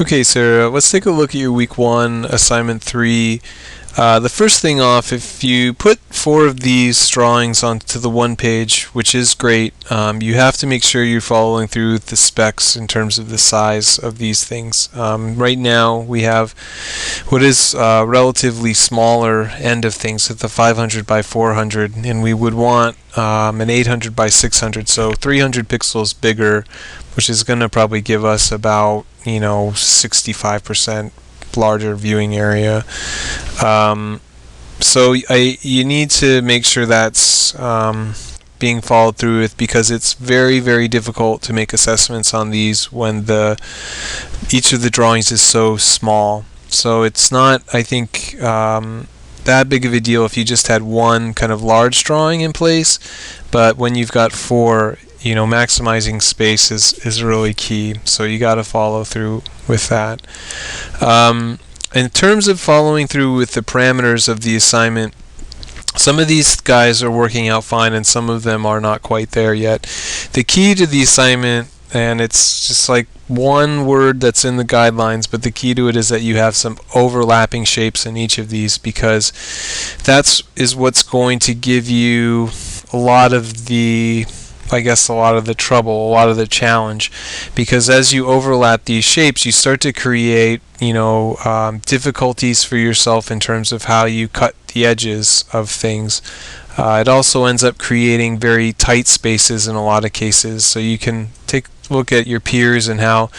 Okay, so let's take a look at your week 1 assignment 3. The first thing off, if you put 4 of these drawings onto the one page, which is great, you have to make sure you're following through with the specs in terms of the size of these things. Right now we have what is relatively smaller end of things at the 500 by 400, and we would want an 800 by 600, so 300 pixels bigger, which is going to probably give us about 65% larger viewing area. So you need to make sure that's being followed through with, because it's very, very difficult to make assessments on these when each of the drawings is so small. So it's not, I think, that big of a deal if you just had one kind of large drawing in place, but when you've got 4, maximizing space is really key, so you got to follow through with that. In terms of following through with the parameters of the assignment, some of these guys are working out fine and some of them are not quite there yet. The key to the assignment, and it's just like one word that's in the guidelines, but the key to it is that you have some overlapping shapes in each of these, because is what's going to give you a lot of the trouble, a lot of the challenge, because as you overlap these shapes, you start to create, difficulties for yourself in terms of how you cut the edges of things. It also ends up creating very tight spaces in a lot of cases, so you can take a look at your peers and how,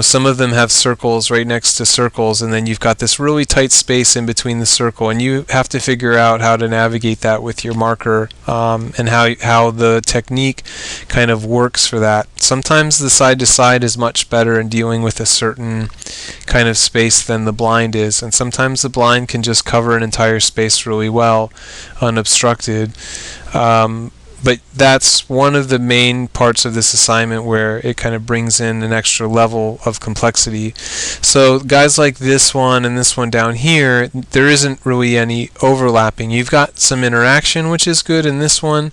some of them have circles right next to circles, and then you've got this really tight space in between the circle, and you have to figure out how to navigate that with your marker, and how the technique kind of works for that. Sometimes the side to side is much better in dealing with a certain kind of space than the blind is, and sometimes the blind can just cover an entire space really well unobstructed. But that's one of the main parts of this assignment where it kind of brings in an extra level of complexity. So guys like this one and this one down here, there isn't really any overlapping. You've got some interaction, which is good in this one,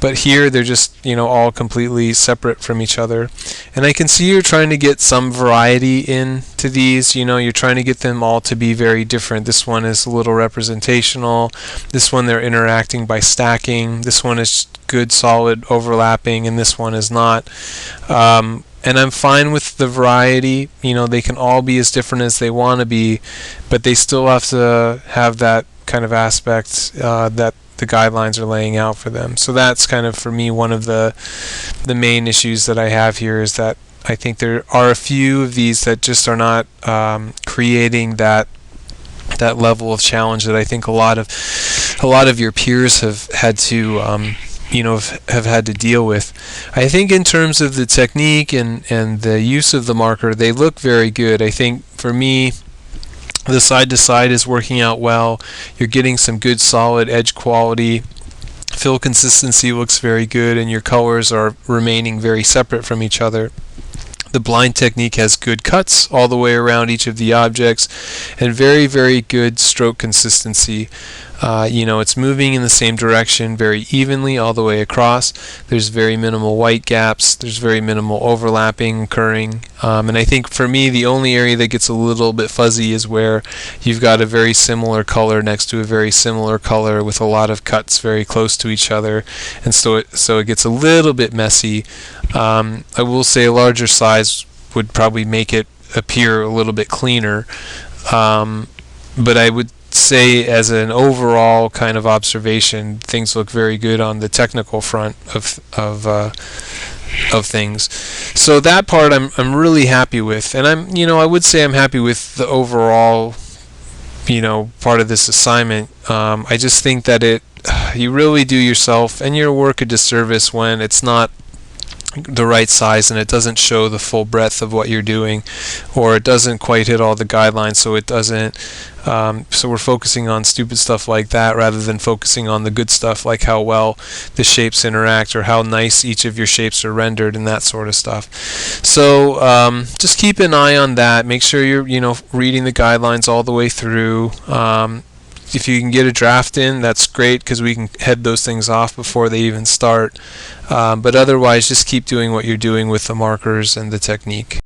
but here they're just all completely separate from each other. And I can see you're trying to get some variety into these. You're trying to get them all to be very different. This one is a little representational. This one they're interacting by stacking. This one is good solid overlapping, and this one is not. And I'm fine with the variety. They can all be as different as they want to be, but they still have to have that kind of aspect that the guidelines are laying out for them. So that's kind of, for me, one of the main issues that I have here, is that I think there are a few of these that just are not creating that level of challenge that I think a lot of your peers have had to have had to deal with. I think in terms of the technique and the use of the marker, they look very good. I think for me, the side to side is working out well. You're getting some good solid edge quality. Fill consistency looks very good, and your colors are remaining very separate from each other. The blind technique has good cuts all the way around each of the objects, and very, very good stroke consistency. It's moving in the same direction very evenly all the way across. There's very minimal white gaps. There's very minimal overlapping occurring. And I think for me, the only area that gets a little bit fuzzy is where you've got a very similar color next to a very similar color with a lot of cuts very close to each other, and so it gets a little bit messy. I will say a larger size would probably make it appear a little bit cleaner, but I would say, as an overall kind of observation, things look very good on the technical front of things. So that part I'm really happy with, and I would say I'm happy with the overall part of this assignment. I just think that you really do yourself and your work a disservice when it's not the right size and it doesn't show the full breadth of what you're doing, or it doesn't quite hit all the guidelines, so we're focusing on stupid stuff like that rather than focusing on the good stuff, like how well the shapes interact or how nice each of your shapes are rendered and that sort of stuff. So just keep an eye on that. Make sure you're reading the guidelines all the way through. If you can get a draft in, that's great, because we can head those things off before they even start. But otherwise, just keep doing what you're doing with the markers and the technique.